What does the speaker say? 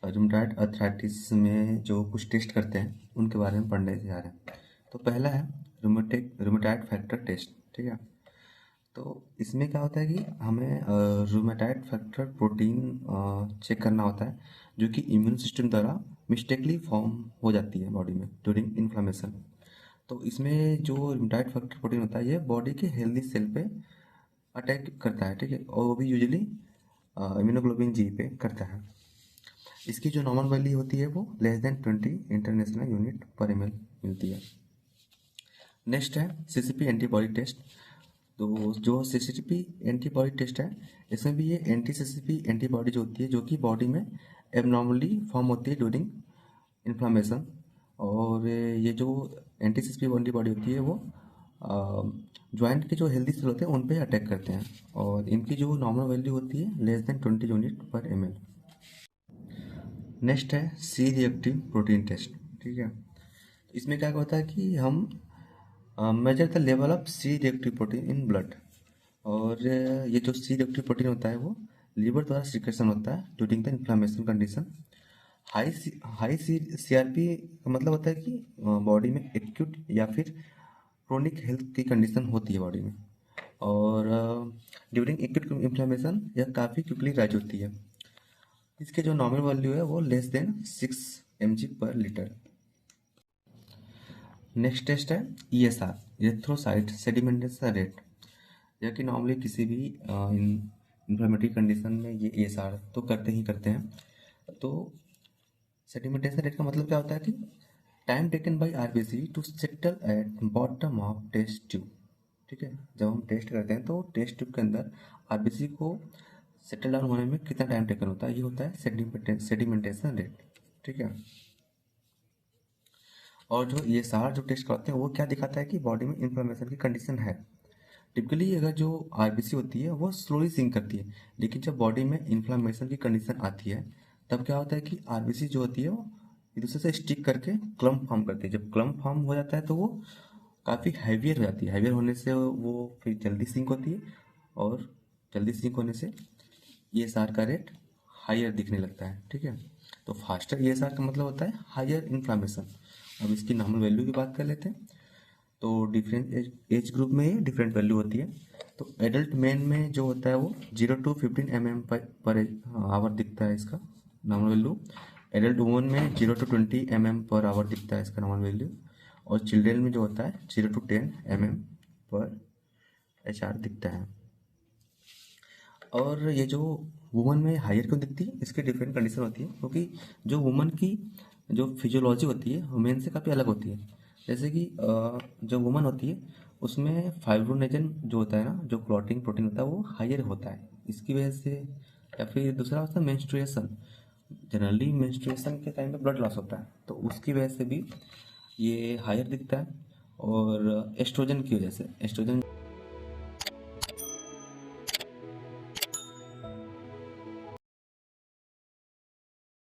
Rheumatoid arthritis में जो कुछ टेस्ट करते हैं उनके बारे में पढ़ने जा रहे हैं। तो पहला है रूमेटॉइड फैक्टर टेस्ट। ठीक है, तो इसमें क्या होता है कि हमें रूमेटॉइड फैक्टर प्रोटीन चेक करना होता है, जो कि इम्यून सिस्टम द्वारा मिस्टेकली फॉर्म हो जाती है बॉडी में ड्यूरिंग इन्फ्लामेशन। तो इसमें जो रूमेटॉइड फैक्टर प्रोटीन होता है ये बॉडी के हेल्दी सेल पे अटैक करता है। ठीक है, और वो भी यूजुअली इम्यूनोग्लोबिन जी पे करता है। इसकी जो नॉर्मल वैल्यू होती है वो <20 इंटरनेशनल यूनिट पर ml मिलती है। नेक्स्ट है सीसीपी एंटीबॉडी टेस्ट। तो जो सीसीपी एंटीबॉडी टेस्ट है, इसमें भी ये एंटी सीसीपी एंटीबॉडी जो होती है, जो कि बॉडी में एबनॉर्मली फॉर्म होती है ड्यूरिंग इन्फ्लामेशन। और ये जो एंटी सीसीपी एंटीबॉडी होती है वो ज्वाइंट के जो हेल्दी सेल होते हैं उन पे अटैक करते हैं, और इनकी जो नॉर्मल वैल्यू होती है <20 यूनिट पर ml। नेक्स्ट है सी रिएक्टिव प्रोटीन टेस्ट। ठीक है, इसमें क्या होता है कि हम measure the level of C reactive protein in blood. और ये जो सी रिएक्टिव प्रोटीन होता है वो लीवर द्वारा सिक्रेशन होता है during the inflammation condition. High CRP का मतलब होता है कि बॉडी में एक्यूट या फिर क्रोनिक हेल्थ की कंडीशन होती है बॉडी में, और ड्यूरिंग एक्यूट इन्फ्लामेशन यह काफ़ी क्विकली राइज होती है। इसके जो नॉर्मल वैल्यू है वो <6 mg पर लीटर। नेक्स्ट टेस्ट है ESR एरिथ्रोसाइट सेडिमेंटेशन रेट। यह कि नॉर्मली किसी भी इन्फ्लेमेटरी कंडीशन में ये ESR तो करते ही करते हैं। तो सेडिमेंटेशन रेट का मतलब क्या होता है कि time taken by RBC to settle at bottom of test tube. ठीक है, जब हम टेस्ट करते हैं तो टेस्ट ट्यूब के अंदर RBC को सेटल डाउन होने में कितना टाइम टेकन होता है, ये होता है सेडिमेंटेशन रेट। ठीक है, और जो ESR जो टेस्ट करते हैं वो क्या दिखाता है कि बॉडी में इन्फ्लेमेशन की कंडीशन है। टिपिकली अगर जो RBC होती है वो स्लोली सिंक करती है, लेकिन जब बॉडी में इन्फ्लेमेशन की कंडीशन आती है तब क्या होता है कि RBC जो होती है वो एक दूसरे से स्टिक करके क्लम्प फॉर्म करती है। जब क्लम्प फॉर्म हो जाता है तो वो काफ़ी हैवियर हो जाती है। हैवियर होने से वो फिर जल्दी सिंक होती है, और जल्दी सिंक होने से ESR का रेट हायर दिखने लगता है। ठीक है, तो फास्टर ESR का मतलब होता है हायर इन्फ्लामेशन। अब इसकी नॉर्मल वैल्यू की बात कर लेते हैं। तो डिफरेंट एज ग्रुप में ये डिफरेंट वैल्यू होती है। तो एडल्ट मैन में जो होता है वो 0 to 15 mm पर आवर दिखता है इसका नॉर्मल वैल्यू। एडल्ट वुमन में 0 to 20 mm पर आवर दिखता है इसका नॉर्मल वैल्यू। और चिल्ड्रेन में जो होता है 0 to 10 mm पर HR दिखता है। और ये जो वुमन में हायर क्यों दिखती है, इसकी डिफरेंट कंडीशन होती है, क्योंकि जो वुमन की जो फिजियोलॉजी होती है वो मेन से काफ़ी अलग होती है। जैसे कि जो वुमन होती है उसमें फाइब्रोनेजन जो होता है ना, जो क्लॉटिंग प्रोटीन होता है वो हायर होता है, इसकी वजह से। या फिर दूसरा होता है मेंस्ट्रुएशन। जनरली मेंस्ट्रुएशन के टाइम में ब्लड लॉस होता है, तो उसकी वजह से भी ये हायर दिखता है। और एस्ट्रोजन की वजह से, एस्ट्रोजन